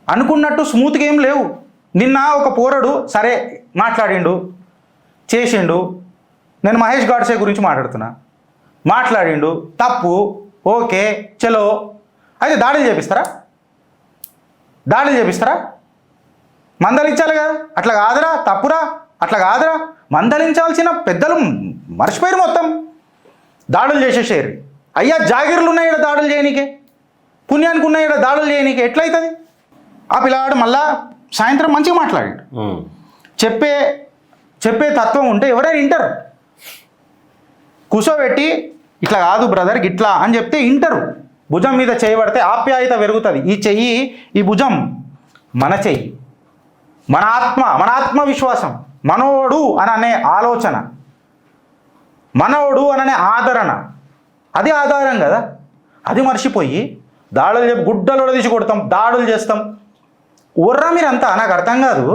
అనుకున్నట్టు స్మూత్గా ఏం లేవు. నిన్న ఒక పోరడు సరే మాట్లాడిండు చేసిండు, నేను మహేష్ గాడ్సే గురించి మాట్లాడిండు తప్పు, ఓకే చలో, అయితే దాడులు చేపిస్తారా? మందలించాలి కదా, అట్లా కాదురా తప్పురా, అట్లా కాదురా, మందలించాల్సిన పెద్దలు మర్చిపోయారు, మొత్తం దాడులు చేసేసారు. అయ్యా జాగిర్లు ఉన్నాయి ఇక్కడ దాడులు చేయనీకే, పుణ్యానికి ఉన్నాయి ఇక్కడ దాడులు చేయనీకే, ఎట్లయితుంది? ఆ పిల్లవాడు మళ్ళా సాయంత్రం మంచిగా మాట్లాడాడు. చెప్పే తత్వం ఉంటే ఎవరైనా వింటారు. కూర్చోబెట్టి ఇట్లా కాదు బ్రదర్ గిట్లా అని చెప్తే వింటారు. భుజం మీద చేయబడితే ఆప్యాయత పెరుగుతుంది. ఈ చెయ్యి, ఈ భుజం మన చెయ్యి, మన ఆత్మవిశ్వాసం, మనోడు అననే ఆలోచన, మనోడు అననే ఆదరణ, అది ఆధారం కదా. అది మర్చిపోయి దాడులు గుడ్డలు తీసి కొడతాం, దాడులు చేస్తాం. ఊర్రా మీరంతా, నాకు అర్థం కాదు.